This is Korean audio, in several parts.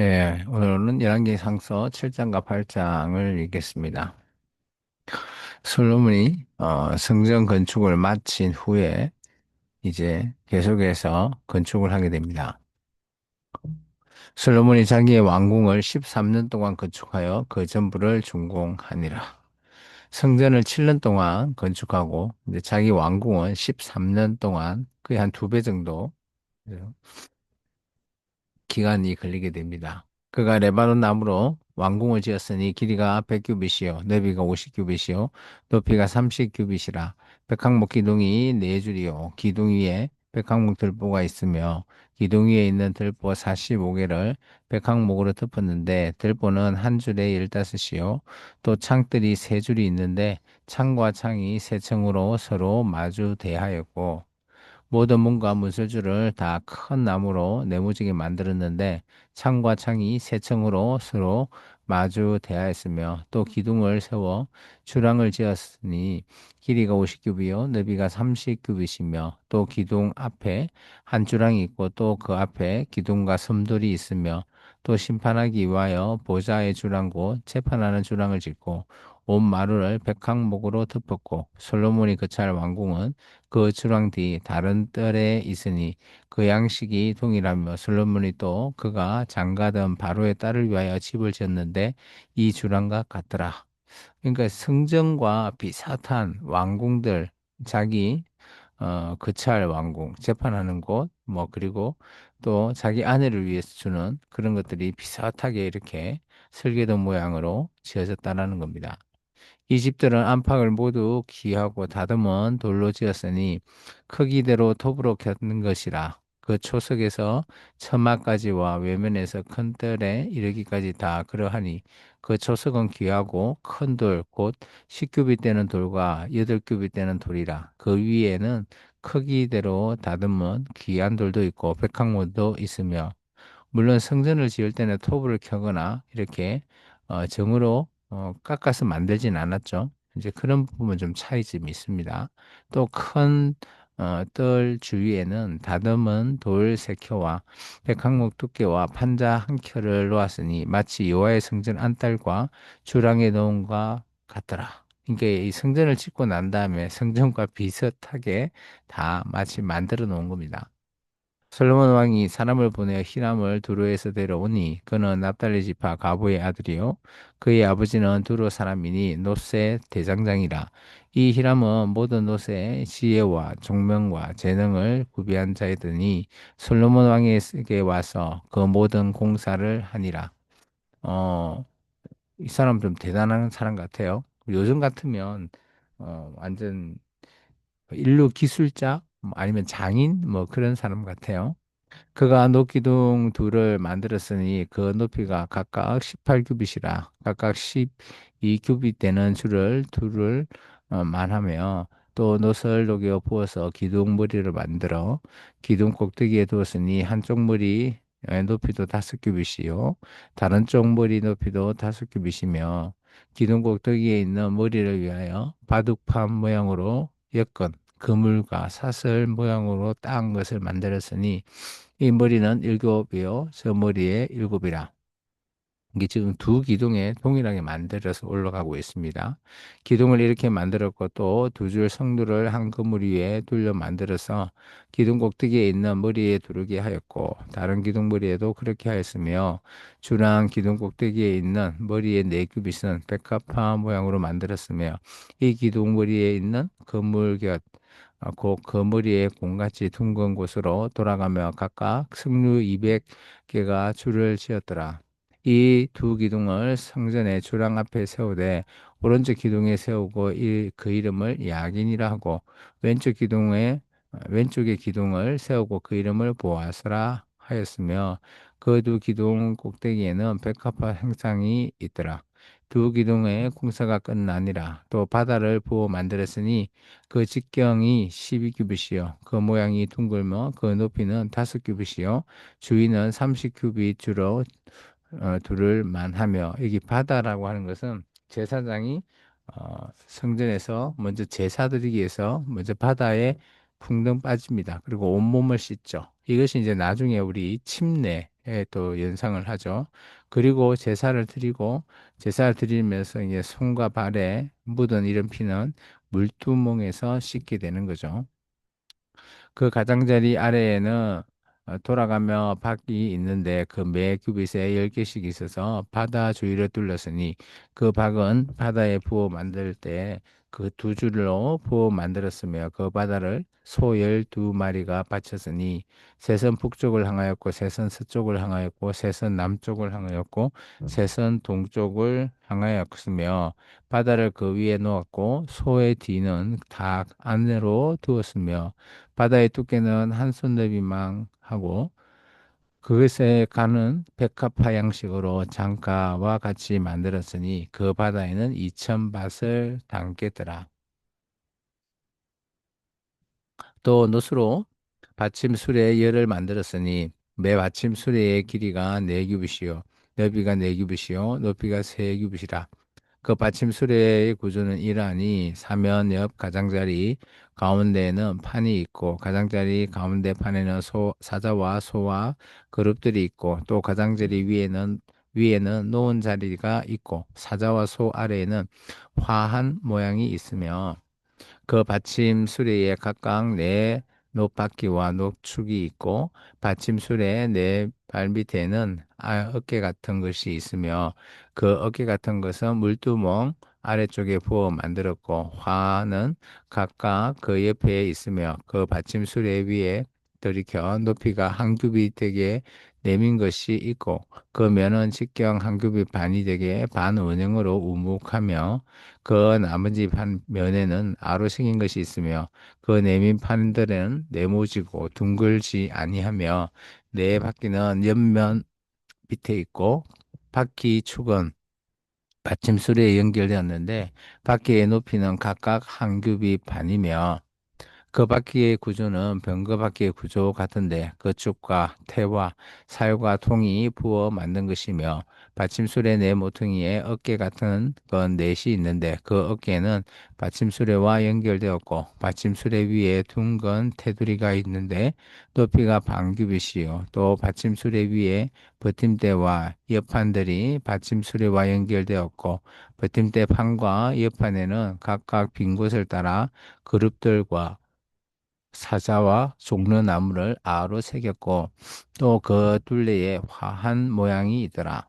오늘은 열왕기상서 7장과 8장을 읽겠습니다. 솔로몬이 성전 건축을 마친 후에 이제 계속해서 건축을 하게 됩니다. 솔로몬이 자기의 왕궁을 13년 동안 건축하여 그 전부를 준공하니라. 성전을 7년 동안 건축하고 이제 자기 왕궁은 13년 동안 거의 한 두 배 정도 기간이 걸리게 됩니다. 그가 레바논 나무로 왕궁을 지었으니 길이가 100규빗이요 너비가 50규빗이요 높이가 30규빗이라. 백항목 기둥이 네 줄이요 기둥 위에 백항목 들보가 있으며 기둥 위에 있는 들보 45개를 백항목으로 덮었는데 들보는 한 줄에 15이요 또 창들이 세 줄이 있는데 창과 창이 세 층으로 서로 마주 대하였고 모든 문과 문설주를 다 큰 나무로 네모지게 만들었는데 창과 창이 세 층으로 서로 마주 대하였으며 또 기둥을 세워 주랑을 지었으니 길이가 50규비요 너비가 30규빗이며 또 기둥 앞에 한 주랑이 있고 또 그 앞에 기둥과 섬돌이 있으며 또 심판하기 위하여 보좌의 주랑 곧 재판하는 주랑을 짓고 온 마루를 백항목으로 덮었고 솔로몬이 거처할 왕궁은 그 주랑 뒤 다른 뜰에 있으니 그 양식이 동일하며 솔로몬이 또 그가 장가던 바로의 딸을 위하여 집을 지었는데 이 주랑과 같더라. 그러니까 성전과 비슷한 왕궁들 자기 거처할 왕궁 재판하는 곳 뭐 그리고 또 자기 아내를 위해서 주는 그런 것들이 비슷하게 이렇게 설계도 모양으로 지어졌다라는 겁니다. 이 집들은 안팎을 모두 기하고 다듬은 돌로 지었으니 크기대로 톱으로 켰는 것이라. 그 초석에서 처마까지와 외면에서 큰 뜰에 이르기까지 다 그러하니 그 초석은 귀하고 큰 돌, 곧 10규빗 되는 돌과 8규빗 되는 돌이라. 그 위에는 크기대로 다듬은 귀한 돌도 있고 백항문도 있으며 물론 성전을 지을 때는 토부를 켜거나 이렇게 정으로 깎아서 만들진 않았죠. 이제 그런 부분은 좀 차이점이 있습니다. 또 큰 뜰 주위에는 다듬은 돌 세 켜와 백항목 두께와 판자 한 켜를 놓았으니 마치 여호와의 성전 안달과 주랑에 놓은 것 같더라. 그러니까 이 성전을 짓고 난 다음에 성전과 비슷하게 다 마치 만들어 놓은 겁니다. 솔로몬 왕이 사람을 보내어 히람을 두로에서 데려오니 그는 납달리 지파 가보의 아들이요 그의 아버지는 두로 사람이니 놋의 대장장이라. 이 히람은 모든 놋의 지혜와 종명과 재능을 구비한 자이더니 솔로몬 왕에게 와서 그 모든 공사를 하니라. 어, 이 사람 좀 대단한 사람 같아요. 요즘 같으면 완전 인류 기술자 아니면 장인 뭐 그런 사람 같아요. 그가 녹기둥 둘을 만들었으니 그 높이가 각각 18규빗이라 각각 12규빗 되는 줄을 둘을 만하며 또 노스를 녹여 부어서 기둥 머리를 만들어 기둥 꼭대기에 두었으니 한쪽 머리 높이도 5규빗이요 다른 쪽 머리 높이도 5규빗이며 기둥 꼭대기에 있는 머리를 위하여 바둑판 모양으로 엮은 그물과 사슬 모양으로 딴 것을 만들었으니 이 머리는 일곱이요, 저 머리에 일곱이라. 이게 지금 두 기둥에 동일하게 만들어서 올라가고 있습니다. 기둥을 이렇게 만들었고 또 두 줄 성두를 한 그물 위에 둘러 만들어서 기둥 꼭대기에 있는 머리에 두르게 하였고 다른 기둥 머리에도 그렇게 하였으며 주랑 기둥 꼭대기에 있는 머리의 네 규빗은 백합화 모양으로 만들었으며 이 기둥 머리에 있는 그물 곁 곧 그 머리에 공같이 둥근 곳으로 돌아가며 각각 승류 200개가 줄을 지었더라. 이 두 기둥을 성전의 주랑 앞에 세우되 오른쪽 기둥에 세우고 그 이름을 야긴이라 하고 왼쪽의 기둥을 세우고 그 이름을 보아스라 하였으며 그 두 기둥 꼭대기에는 백합화 형상이 있더라. 두 기둥의 공사가 끝나니라. 또 바다를 부어 만들었으니 그 직경이 12규빗이요 그 모양이 둥글며 그 높이는 5규빗이요 주위는 30규빗 주로 둘을 만하며 여기 바다라고 하는 것은 제사장이 성전에서 먼저 제사 드리기 위해서 먼저 바다에 풍덩 빠집니다. 그리고 온몸을 씻죠. 이것이 이제 나중에 우리 침례 또 연상을 하죠. 그리고 제사를 드리고 제사를 드리면서 이제 손과 발에 묻은 이런 피는 물두멍에서 씻게 되는 거죠. 그 가장자리 아래에는 돌아가며 박이 있는데 그 매 규빗에 10개씩 있어서 바다 주위를 둘렀으니 그 박은 바다에 부어 만들 때 그 두 줄로 부어 만들었으며 그 바다를 소 12마리가 바쳤으니 셋은 북쪽을 향하였고 셋은 서쪽을 향하였고 셋은 남쪽을 향하였고 셋은 동쪽을 향하였으며 바다를 그 위에 놓았고 소의 뒤는 닭 안으로 두었으며 바다의 두께는 한 손너비만 하고 그것에 가는 백합화 양식으로 장가와 같이 만들었으니 그 바다에는 2000밭을 담겠더라. 또 노스로 받침수레 열을 만들었으니 매 받침수레의 길이가 4규빗이요 너비가 4규빗이요 높이가 3규빗이라. 그 받침수레의 구조는 이러하니 사면 옆 가장자리 가운데에는 판이 있고 가장자리 가운데 판에는 사자와 소와 그룹들이 있고 또 가장자리 위에는 놓은 자리가 있고 사자와 소 아래에는 화한 모양이 있으며 그 받침 수레에 각각 네 노바퀴와 노축이 있고 받침 수레의 네 발밑에는 어깨 같은 것이 있으며 그 어깨 같은 것은 물두멍 아래쪽에 부어 만들었고 화는 각각 그 옆에 있으며 그 받침 수레 위에 들이켜 높이가 한 규빗 되게 내민 것이 있고 그 면은 직경 한 규빗 반이 되게 반원형으로 우묵하며 그 나머지 판 면에는 아로 생긴 것이 있으며 그 내민 판들은 네모지고 둥글지 아니하며 네 바퀴는 옆면 밑에 있고 바퀴 축은 받침술에 연결되었는데 바퀴의 높이는 각각 한 규빗 반이며 그 바퀴의 구조는 병거 바퀴의 구조 같은데 그 축과 태와 살과 통이 부어 만든 것이며 받침술의 네 모퉁이에 어깨 같은 건 넷이 있는데 그 어깨는 받침술에와 연결되었고 받침술의 위에 둥근 테두리가 있는데 높이가 반규빗이요 또 받침술의 위에 버팀대와 옆판들이 받침술에와 연결되었고 버팀대 판과 옆판에는 각각 빈 곳을 따라 그룹들과 사자와 종려나무를 아로 새겼고 또 그 둘레에 화한 모양이 있더라.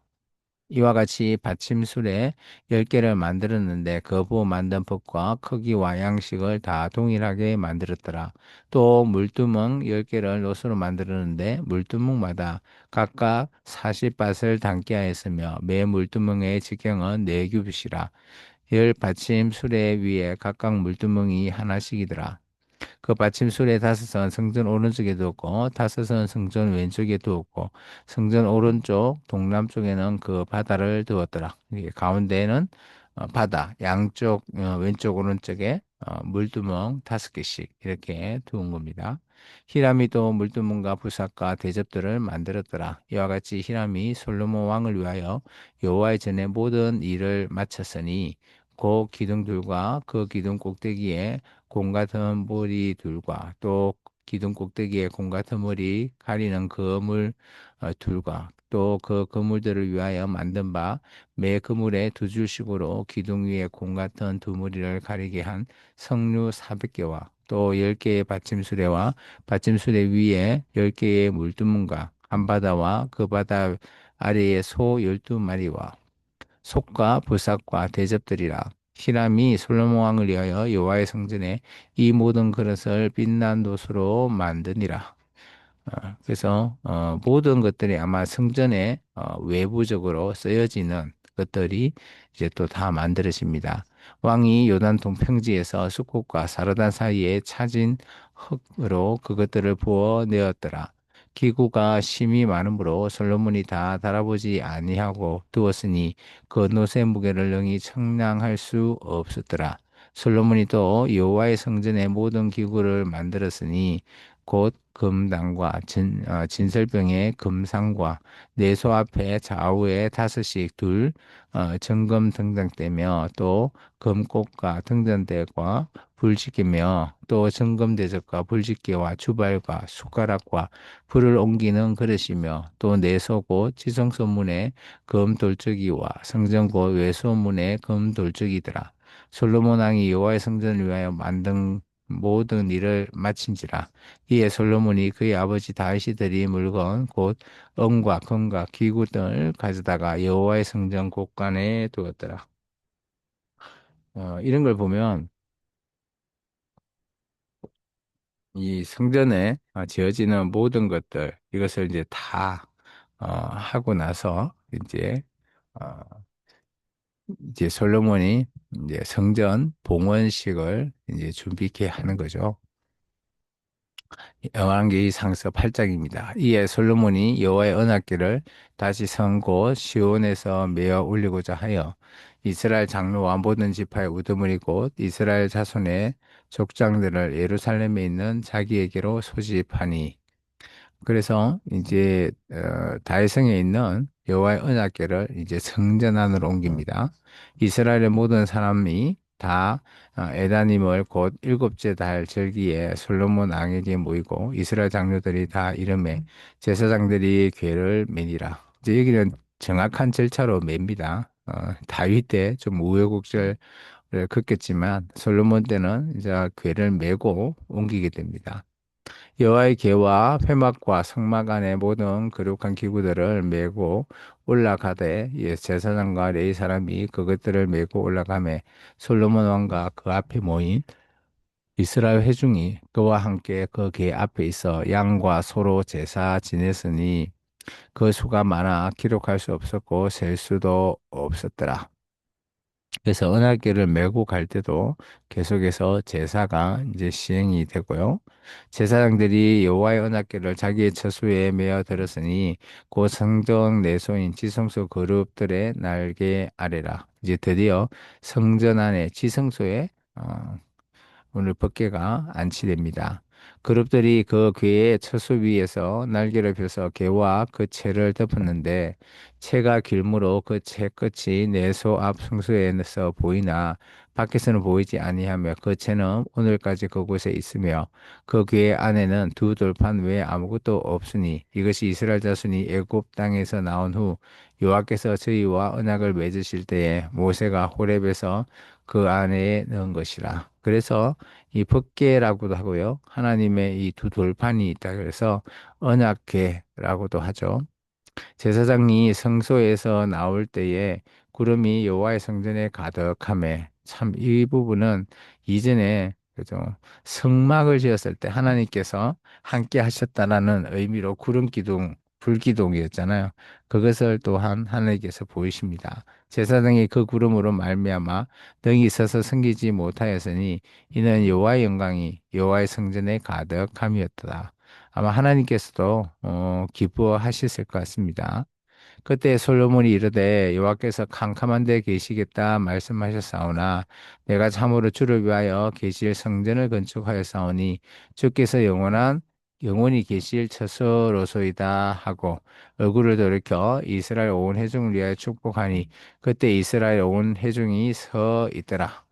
이와 같이 받침술에 10개를 만들었는데 그 부 만든 법과 크기와 양식을 다 동일하게 만들었더라. 또 물두멍 10개를 노수로 만들었는데 물두멍마다 각각 40밭을 담게 하였으며 매 물두멍의 직경은 4규빗이라. 열 받침 수레 위에 각각 물두멍이 하나씩이더라. 그 받침술에 다섯은 성전 오른쪽에 두었고 다섯은 성전 왼쪽에 두었고 성전 오른쪽 동남쪽에는 그 바다를 두었더라. 이게 가운데에는 바다 양쪽 왼쪽 오른쪽에 물두멍 5개씩 이렇게 두은 겁니다. 히람이 또 물두멍과 부삭과 대접들을 만들었더라. 이와 같이 히람이 솔로몬 왕을 위하여 여호와의 전에 모든 일을 마쳤으니 그 기둥들과 그 기둥 꼭대기에 공 같은 머리 둘과 또 기둥 꼭대기에 공 같은 머리 가리는 그물 둘과 또 그 그물들을 위하여 만든 바 매 그물에 두 줄씩으로 기둥 위에 공 같은 두 머리를 가리게 한 석류 400개와 또 10개의 받침수레와 받침수레 위에 10개의 물두문과 한 바다와 그 바다 아래에 소 12마리와 속과 부삭과 대접들이라. 히람이 솔로몬 왕을 위하여 여호와의 성전에 이 모든 그릇을 빛난 돛으로 만드니라. 그래서 모든 것들이 아마 성전에 외부적으로 쓰여지는 것들이 이제 또 다 만들어집니다. 왕이 요단 동평지에서 수국과 사르단 사이에 차진 흙으로 그것들을 부어 내었더라. 기구가 심이 많으므로 솔로몬이 다 달아보지 아니하고 두었으니 그 놋의 무게를 능히 청량할 수 없었더라. 솔로몬이 또 여호와의 성전의 모든 기구를 만들었으니 곧 금당과 진설병에 금상과 내소 앞에 좌우에 다섯씩 둘 정금 등등대며 또 금꽃과 등잔대과 불지기며 또 정금대접과 불지기와 주발과 숟가락과 불을 옮기는 그릇이며 또 내소고 지성소문에 금돌적이와 성전고 외소문에 금돌적이더라. 솔로몬 왕이 여호와의 성전을 위하여 만든 모든 일을 마친지라. 이에 솔로몬이 그의 아버지 다윗이 드린 물건 곧 은과 금과 기구 등을 가져다가 여호와의 성전 곳간에 두었더라. 이런 걸 보면 이 성전에 지어지는 모든 것들 이것을 이제 다 하고 나서 어, 이제 솔로몬이 이제 성전 봉헌식을 이제 준비케 하는 거죠. 열왕기 상서 8장입니다. 이에 솔로몬이 여호와의 언약궤를 다시 성고 시온에서 메어 올리고자 하여 이스라엘 장로와 모든 지파의 우두머리 곧 이스라엘 자손의 족장들을 예루살렘에 있는 자기에게로 소집하니 그래서 이제 다윗성에 있는 여호와의 언약궤를 이제 성전 안으로 옮깁니다. 이스라엘의 모든 사람이 다 에다님을 곧 일곱째 달 절기에 솔로몬 왕에게 모이고 이스라엘 장로들이 다 이름에 제사장들이 궤를 매니라. 이제 여기는 정확한 절차로 맵니다. 다윗 때 좀 우여곡절을 겪겠지만 솔로몬 때는 이제 궤를 메고 옮기게 됩니다. 여호와의 궤와 회막과 성막 안에 모든 거룩한 기구들을 메고 올라가되 제사장과 레위 사람이 그것들을 메고 올라가매 솔로몬 왕과 그 앞에 모인 이스라엘 회중이 그와 함께 그 궤 앞에 있어 양과 소로 제사 지냈으니 그 수가 많아 기록할 수 없었고 셀 수도 없었더라. 그래서 은하계를 메고 갈 때도 계속해서 제사가 이제 시행이 되고요. 제사장들이 여호와의 은하계를 자기의 처소에 메어 들었으니 곧 성전 내소인 지성소 그룹들의 날개 아래라. 이제 드디어 성전 안에 지성소에 오늘 법궤가 안치됩니다. 그룹들이 그 궤의 처소 위에서 날개를 펴서 궤와 그 채를 덮었는데 채가 길므로 그 채 끝이 내소 앞 성소에서 보이나 밖에서는 보이지 아니하며 그 채는 오늘까지 그곳에 있으며 그 궤 안에는 두 돌판 외에 아무것도 없으니 이것이 이스라엘 자손이 애굽 땅에서 나온 후 여호와께서 저희와 언약을 맺으실 때에 모세가 호렙에서 그 안에 넣은 것이라. 그래서 이 법궤라고도 하고요. 하나님의 이 두 돌판이 있다 그래서 언약궤라고도 하죠. 제사장이 성소에서 나올 때에 구름이 여호와의 성전에 가득하매 참 이 부분은 이전에 그죠 성막을 지었을 때 하나님께서 함께 하셨다라는 의미로 구름 기둥 불기둥이었잖아요. 그것을 또한 하나님께서 보이십니다. 제사장이 그 구름으로 말미암아 등이 서서 섬기지 못하였으니 이는 여호와의 영광이 여호와의 성전에 가득함이었다. 아마 하나님께서도 기뻐하셨을 것 같습니다. 그때 솔로몬이 이르되 여호와께서 캄캄한 데 계시겠다 말씀하셨사오나 내가 참으로 주를 위하여 계실 성전을 건축하였사오니 주께서 영원히 계실 처소로소이다 하고 얼굴을 돌이켜 이스라엘 온 회중을 위하여 축복하니 그때 이스라엘 온 회중이 서 있더라.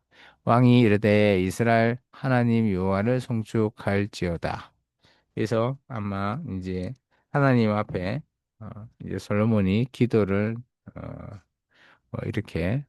왕이 이르되 이스라엘 하나님 여호와를 송축할지어다. 그래서 아마 이제 하나님 앞에 이제 솔로몬이 기도를 어, 이렇게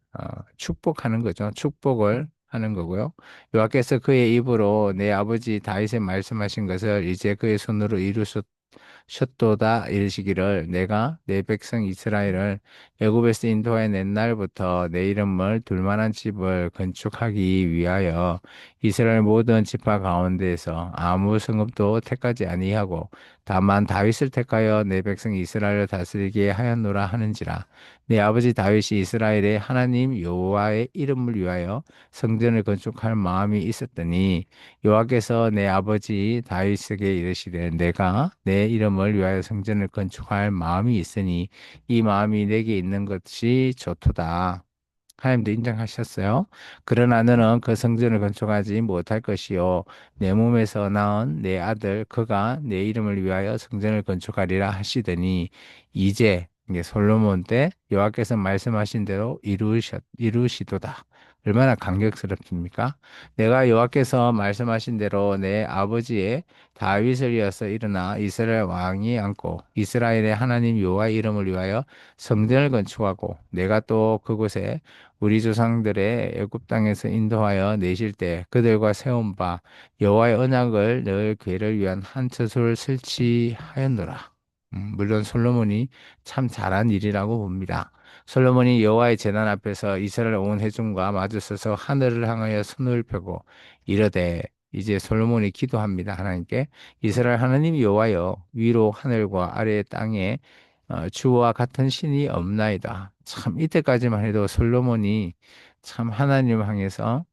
축복하는 거죠. 축복을 하는 거고요. 여호와께서 그의 입으로 내 아버지 다윗의 말씀하신 것을 이제 그의 손으로 이루셨도다 이르시기를 내가 내 백성 이스라엘을 애굽에서 인도하여 낸 날부터 내 이름을 둘 만한 집을 건축하기 위하여 이스라엘 모든 지파 가운데에서 아무 성읍도 택하지 아니하고 다만 다윗을 택하여 내 백성 이스라엘을 다스리게 하였노라 하는지라 내 아버지 다윗이 이스라엘의 하나님 여호와의 이름을 위하여 성전을 건축할 마음이 있었더니 여호와께서 내 아버지 다윗에게 이르시되 내가 내 이름을 위하여 성전을 건축할 마음이 있으니 이 마음이 내게 있는 것이 좋도다. 하나님도 인정하셨어요. 그러나 너는 그 성전을 건축하지 못할 것이요 내 몸에서 낳은 내 아들 그가 내 이름을 위하여 성전을 건축하리라 하시더니 이제 이게 솔로몬 때 여호와께서 말씀하신 대로 이루시도다. 얼마나 감격스럽습니까? 내가 여호와께서 말씀하신 대로 내 아버지의 다윗을 이어서 일어나 이스라엘 왕이 앉고 이스라엘의 하나님 여호와의 이름을 위하여 성전을 건축하고 내가 또 그곳에 우리 조상들의 애굽 땅에서 인도하여 내실 때 그들과 세운 바 여호와의 언약을 넣을 궤를 위한 한 처소를 설치하였노라. 물론 솔로몬이 참 잘한 일이라고 봅니다. 솔로몬이 여호와의 제단 앞에서 이스라엘 온 회중과 마주서서 하늘을 향하여 손을 펴고 이르되 이제 솔로몬이 기도합니다. 하나님께 이스라엘 하나님 여호와여 위로 하늘과 아래 땅에 주와 같은 신이 없나이다. 참 이때까지만 해도 솔로몬이 참 하나님 향해서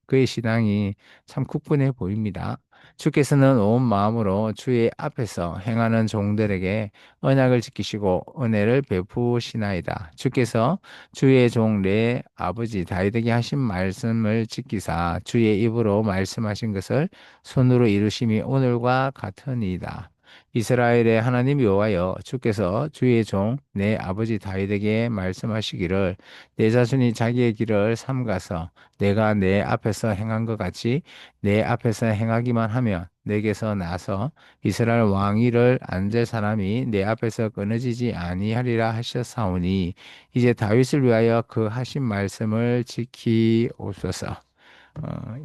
그의 신앙이 참 굳건해 보입니다. 주께서는 온 마음으로 주의 앞에서 행하는 종들에게 언약을 지키시고 은혜를 베푸시나이다. 주께서 주의 종 내 아버지 다윗에게 하신 말씀을 지키사 주의 입으로 말씀하신 것을 손으로 이루심이 오늘과 같으니이다. 이스라엘의 하나님 여호와여 주께서 주의 종 내 아버지 다윗에게 말씀하시기를 내 자손이 자기의 길을 삼가서 내가 내 앞에서 행한 것 같이 내 앞에서 행하기만 하면 내게서 나서 이스라엘 왕위를 앉을 사람이 내 앞에서 끊어지지 아니하리라 하셨사오니 이제 다윗을 위하여 그 하신 말씀을 지키옵소서.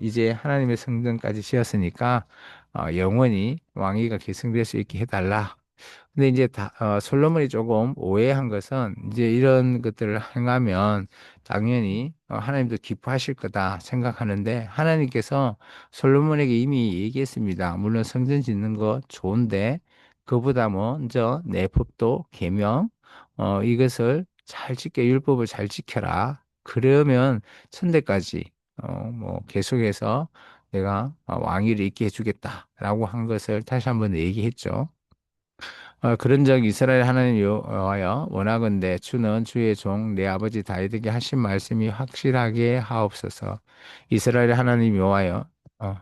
이제 하나님의 성전까지 지었으니까 영원히 왕위가 계승될 수 있게 해달라. 근데 이제 솔로몬이 조금 오해한 것은 이제 이런 것들을 행하면 당연히 하나님도 기뻐하실 거다 생각하는데 하나님께서 솔로몬에게 이미 얘기했습니다. 물론 성전 짓는 거 좋은데 그보다 먼저 내 법도 계명 이것을 잘 지켜 율법을 잘 지켜라. 그러면 천대까지 뭐 계속해서 내가 왕위를 있게 해주겠다라고 한 것을 다시 한번 얘기했죠. 그런 적 이스라엘 하나님 여호와여 원하건대 주는 주의 종 내 아버지 다윗에게 하신 말씀이 확실하게 하옵소서. 이스라엘 하나님 여호와여 어,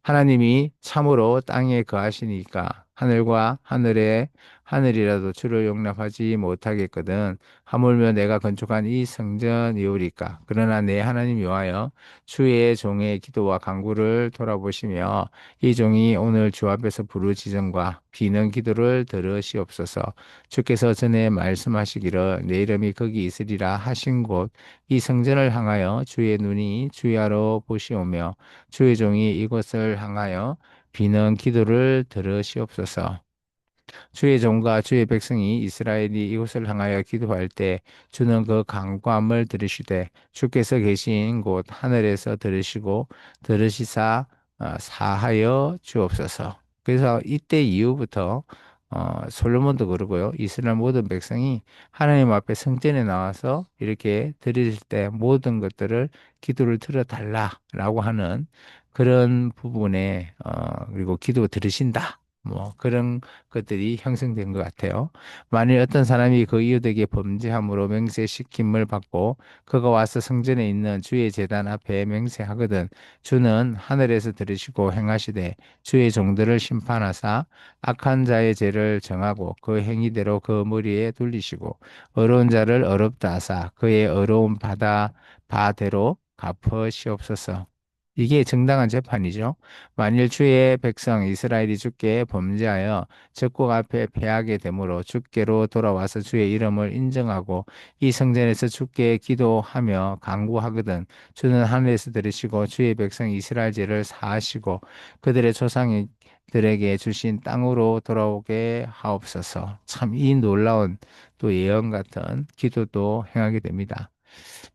하나님이 참으로 땅에 거하시니까 하늘과 하늘에 하늘이라도 주를 용납하지 못하겠거든. 하물며 내가 건축한 이 성전이오리까. 그러나 내 하나님 여호와여 주의 종의 기도와 간구를 돌아보시며 이 종이 오늘 주 앞에서 부르짖음과 비는 기도를 들으시옵소서. 주께서 전에 말씀하시기를 내 이름이 거기 있으리라 하신 곳 이 성전을 향하여 주의 눈이 주야로 보시오며 주의 종이 이곳을 향하여 비는 기도를 들으시옵소서. 주의 종과 주의 백성이 이스라엘이 이곳을 향하여 기도할 때 주는 그 간구함을 들으시되 주께서 계신 곳 하늘에서 들으시고 들으시사 사하여 주옵소서. 그래서 이때 이후부터 솔로몬도 그러고요. 이스라엘 모든 백성이 하나님 앞에 성전에 나와서 이렇게 드릴 때 모든 것들을 기도를 들어달라라고 하는 그런 부분에 그리고 기도 들으신다. 뭐 그런 것들이 형성된 것 같아요. 만일 어떤 사람이 그 이웃에게 범죄함으로 맹세시킴을 받고 그가 와서 성전에 있는 주의 제단 앞에 맹세하거든 주는 하늘에서 들으시고 행하시되 주의 종들을 심판하사 악한 자의 죄를 정하고 그 행위대로 그 머리에 돌리시고 어려운 자를 어렵다 하사 그의 어려운 바대로 갚으시옵소서. 이게 정당한 재판이죠. 만일 주의 백성 이스라엘이 주께 범죄하여 적국 앞에 패하게 되므로 주께로 돌아와서 주의 이름을 인정하고 이 성전에서 주께 기도하며 간구하거든 주는 하늘에서 들으시고 주의 백성 이스라엘 죄를 사하시고 그들의 조상들에게 주신 땅으로 돌아오게 하옵소서. 참 이 놀라운 또 예언 같은 기도도 행하게 됩니다.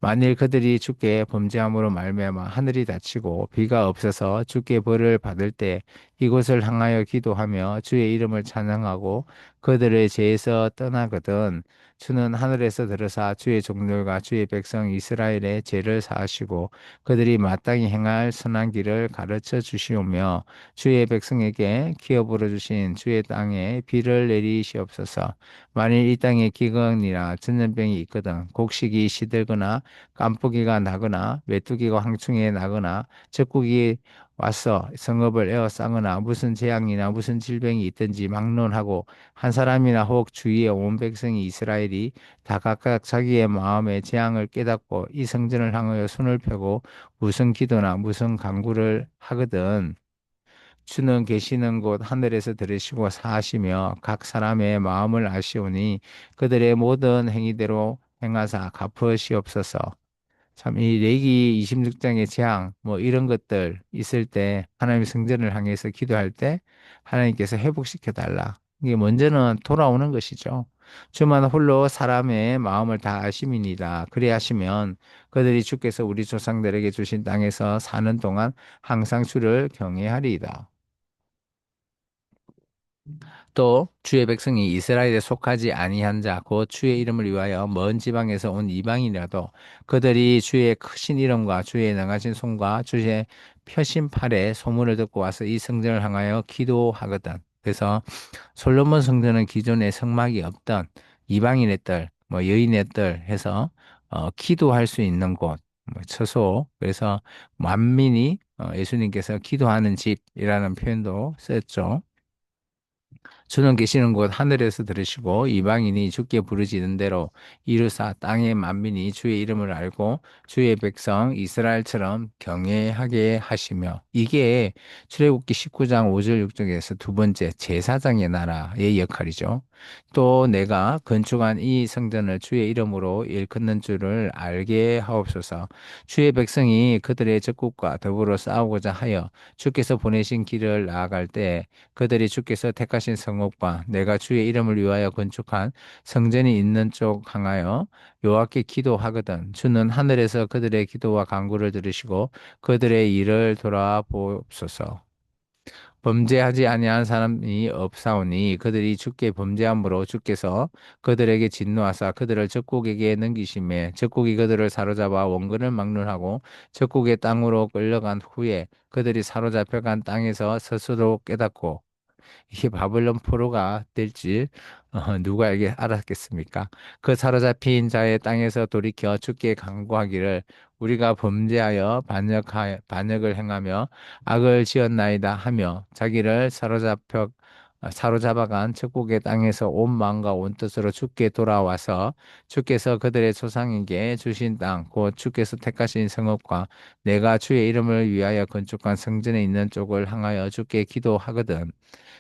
만일 그들이 주께 범죄함으로 말미암아 하늘이 닫히고 비가 없어서 주께 벌을 받을 때 이곳을 향하여 기도하며 주의 이름을 찬양하고 그들의 죄에서 떠나거든 주는 하늘에서 들으사 주의 종들과 주의 백성 이스라엘의 죄를 사하시고 그들이 마땅히 행할 선한 길을 가르쳐 주시오며 주의 백성에게 기업 부어 주신 주의 땅에 비를 내리시옵소서. 만일 이 땅에 기근이나 전염병이 있거든 곡식이 시들거나 깐풍기가 나거나 메뚜기가 황충에 나거나 적국이 와서 성읍을 에워싸거나 무슨 재앙이나 무슨 질병이 있든지 막론하고 한 사람이나 혹 주위의 온 백성이 이스라엘이 다 각각 자기의 마음의 재앙을 깨닫고 이 성전을 향하여 손을 펴고 무슨 기도나 무슨 간구를 하거든 주는 계시는 곳 하늘에서 들으시고 사하시며 각 사람의 마음을 아시오니 그들의 모든 행위대로 행하사 갚으시옵소서. 참, 이 레기 26장의 재앙, 뭐 이런 것들 있을 때 하나님의 성전을 향해서 기도할 때 하나님께서 회복시켜 달라. 이게 먼저는 돌아오는 것이죠. 주만 홀로 사람의 마음을 다 아심이니라. 그리 하시면 그들이 주께서 우리 조상들에게 주신 땅에서 사는 동안 항상 주를 경외하리이다. 또 주의 백성이 이스라엘에 속하지 아니한 자 곧 주의 이름을 위하여 먼 지방에서 온 이방인이라도 그들이 주의 크신 이름과 주의 능하신 손과 주의 펴신 팔에 소문을 듣고 와서 이 성전을 향하여 기도하거든. 그래서 솔로몬 성전은 기존에 성막이 없던 이방인의 딸, 뭐 여인의 딸 해서 기도할 수 있는 곳, 뭐 처소. 그래서 만민이 예수님께서 기도하는 집이라는 표현도 썼죠. 주는 계시는 곳 하늘에서 들으시고 이방인이 주께 부르짖는 대로 이루사 땅의 만민이 주의 이름을 알고 주의 백성 이스라엘처럼 경외하게 하시며 이게 출애굽기 19장 5절 6절에서 두 번째 제사장의 나라의 역할이죠. 또 내가 건축한 이 성전을 주의 이름으로 일컫는 줄을 알게 하옵소서. 주의 백성이 그들의 적국과 더불어 싸우고자 하여 주께서 보내신 길을 나아갈 때 그들이 주께서 택하신 성읍과 내가 주의 이름을 위하여 건축한 성전이 있는 쪽 향하여 여호와께 기도하거든 주는 하늘에서 그들의 기도와 간구를 들으시고 그들의 일을 돌아보옵소서. 범죄하지 아니한 사람이 없사오니 그들이 주께 범죄함으로 주께서 그들에게 진노하사 그들을 적국에게 넘기심에 적국이 그들을 사로잡아 원근을 막론하고 적국의 땅으로 끌려간 후에 그들이 사로잡혀간 땅에서 스스로 깨닫고 이게 바벨론 포로가 될지 누가 알게 알았겠습니까? 그 사로잡힌 자의 땅에서 돌이켜 주께 간구하기를 우리가 범죄하여 반역을 행하며 악을 지었나이다 하며 자기를 사로잡아간 적국의 땅에서 온 마음과 온 뜻으로 주께 돌아와서 주께서 그들의 조상에게 주신 땅, 곧 주께서 택하신 성읍과 내가 주의 이름을 위하여 건축한 성전에 있는 쪽을 향하여 주께 기도하거든.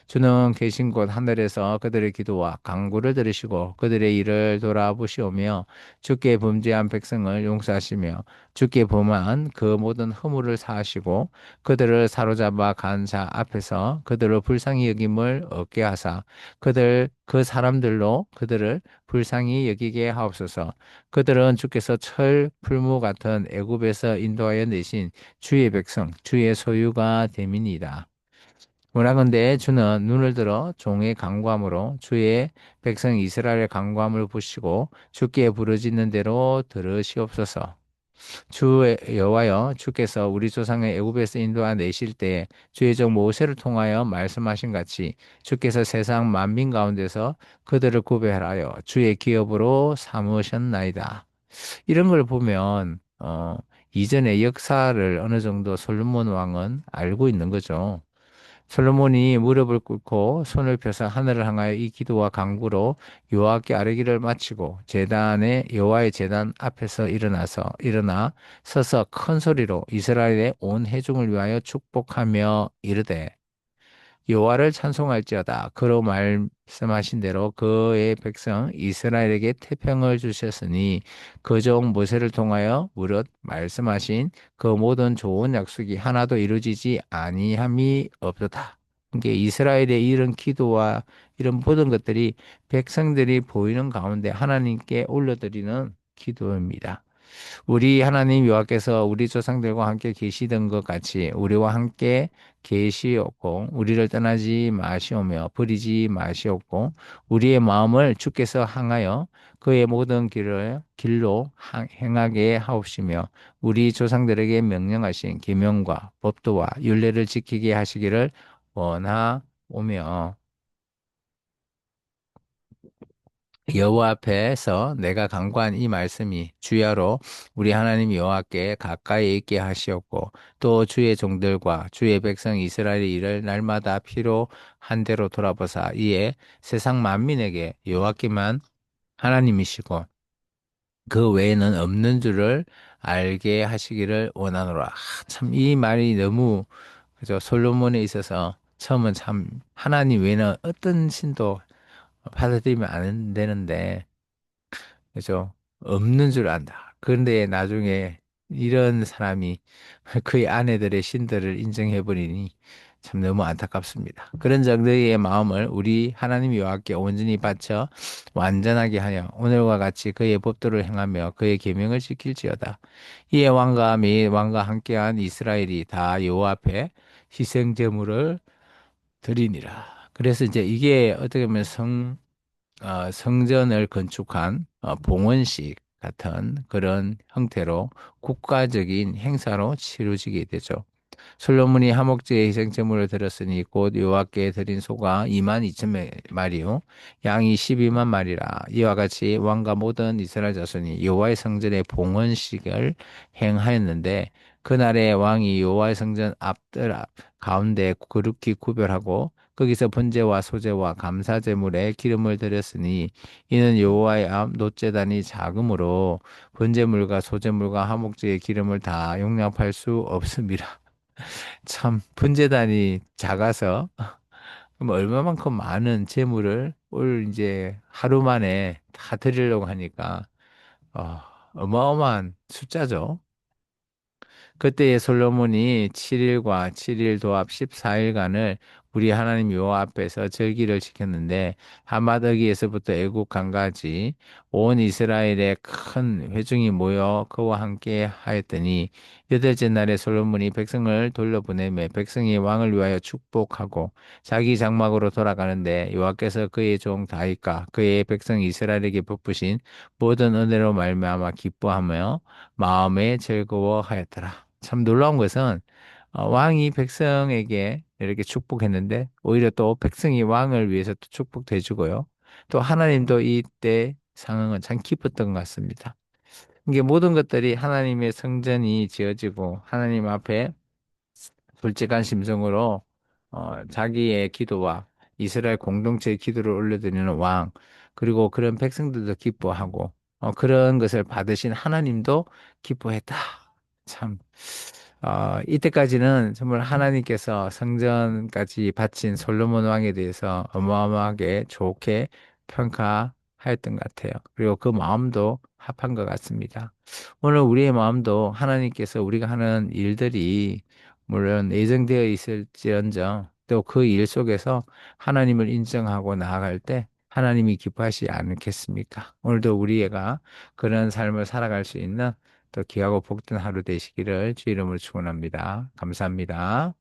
주는 계신 곳 하늘에서 그들의 기도와 간구를 들으시고 그들의 일을 돌아보시오며 주께 범죄한 백성을 용서하시며 주께 범한 그 모든 허물을 사하시고 그들을 사로잡아 간 자 앞에서 그들을 불쌍히 여김을 얻게 하사 그 사람들로 그들을 불쌍히 여기게 하옵소서. 그들은 주께서 철 풀무 같은 애굽에서 인도하여 내신 주의 백성 주의 소유가 됨이니이다. 원하건대 주는 눈을 들어 종의 간구함으로 주의 백성 이스라엘의 간구함을 보시고 주께 부르짖는 대로 들으시옵소서. 주 여호와여 주께서 우리 조상의 애굽에서 인도하 내실 때에 주의 종 모세를 통하여 말씀하신 같이 주께서 세상 만민 가운데서 그들을 구별하여 주의 기업으로 삼으셨나이다. 이런 걸 보면 이전의 역사를 어느 정도 솔로몬 왕은 알고 있는 거죠. 솔로몬이 무릎을 꿇고 손을 펴서 하늘을 향하여 이 기도와 간구로 여호와께 아뢰기를 마치고 제단의 여호와의 제단 앞에서 일어나 서서 큰 소리로 이스라엘의 온 회중을 위하여 축복하며 이르되 여호와를 찬송할지어다. 그로 말씀하신 대로 그의 백성 이스라엘에게 태평을 주셨으니 그 종 모세를 통하여 무릇 말씀하신 그 모든 좋은 약속이 하나도 이루어지지 아니함이 없도다. 그러니까 이스라엘의 이런 기도와 이런 모든 것들이 백성들이 보이는 가운데 하나님께 올려드리는 기도입니다. 우리 하나님 여호와께서 우리 조상들과 함께 계시던 것 같이 우리와 함께 계시었고 우리를 떠나지 마시오며 버리지 마시었고 우리의 마음을 주께서 향하여 그의 모든 길로 행하게 하옵시며 우리 조상들에게 명령하신 계명과 법도와 율례를 지키게 하시기를 원하오며 여호와 앞에서 내가 간구한 이 말씀이 주야로 우리 하나님 여호와께 가까이 있게 하시었고 또 주의 종들과 주의 백성 이스라엘의 일을 날마다 필요한 대로 돌아보사 이에 세상 만민에게 여호와께만 하나님이시고 그 외에는 없는 줄을 알게 하시기를 원하노라. 참 이 말이 너무 그죠. 솔로몬에 있어서 처음은 참 하나님 외에는 어떤 신도 받아들이면 안 되는데 그죠? 없는 줄 안다. 그런데 나중에 이런 사람이 그의 아내들의 신들을 인정해버리니 참 너무 안타깝습니다. 그런 정도의 마음을 우리 하나님 여호와께 온전히 바쳐 완전하게 하여 오늘과 같이 그의 법도를 행하며 그의 계명을 지킬지어다. 이에 왕과 및 왕과 함께한 이스라엘이 다 여호와 앞에 희생 제물을 드리니라. 그래서 이제 이게 어떻게 보면 성전을 건축한 봉헌식 같은 그런 형태로 국가적인 행사로 치러지게 되죠. 솔로몬이 화목제의 희생제물을 드렸으니 곧 여호와께 드린 소가 2만 2천 마리요 양이 12만 마리라. 이와 같이 왕과 모든 이스라엘 자손이 여호와의 성전의 봉헌식을 행하였는데 그날에 왕이 여호와의 성전 앞뜰 가운데 그룹히 구별하고 거기서 번제와 소제와 감사제물에 기름을 드렸으니 이는 여호와의 앞 놋제단이 작으므로 번제물과 소제물과 화목제의 기름을 다 용납할 수 없습니다. 참 분재단이 작아서 그럼 얼마만큼 많은 재물을 올 이제 하루 만에 다 드리려고 하니까 어, 어마어마한 숫자죠. 그때의 솔로몬이 7일과 7일 도합 14일간을 우리 하나님 여호와 앞에서 절기를 지켰는데 하마드기에서부터 애국 강가지 온 이스라엘의 큰 회중이 모여 그와 함께 하였더니 여덟째 날에 솔로몬이 백성을 돌려보내며 백성이 왕을 위하여 축복하고 자기 장막으로 돌아가는데 여호와께서 그의 종 다윗과 그의 백성 이스라엘에게 베푸신 모든 은혜로 말미암아 기뻐하며 마음에 즐거워하였더라. 참 놀라운 것은 왕이 백성에게 이렇게 축복했는데 오히려 또 백성이 왕을 위해서 또 축복도 해주고요. 또 하나님도 이때 상황은 참 기뻤던 것 같습니다. 이게 모든 것들이 하나님의 성전이 지어지고 하나님 앞에 솔직한 심정으로 자기의 기도와 이스라엘 공동체의 기도를 올려드리는 왕 그리고 그런 백성들도 기뻐하고 그런 것을 받으신 하나님도 기뻐했다. 참 이때까지는 정말 하나님께서 성전까지 바친 솔로몬 왕에 대해서 어마어마하게 좋게 평가하였던 것 같아요. 그리고 그 마음도 합한 것 같습니다. 오늘 우리의 마음도 하나님께서 우리가 하는 일들이 물론 예정되어 있을지언정 또 그 일 속에서 하나님을 인정하고 나아갈 때 하나님이 기뻐하시지 않겠습니까? 오늘도 우리가 그런 삶을 살아갈 수 있는 또 귀하고 복된 하루 되시기를 주 이름으로 축원합니다. 감사합니다.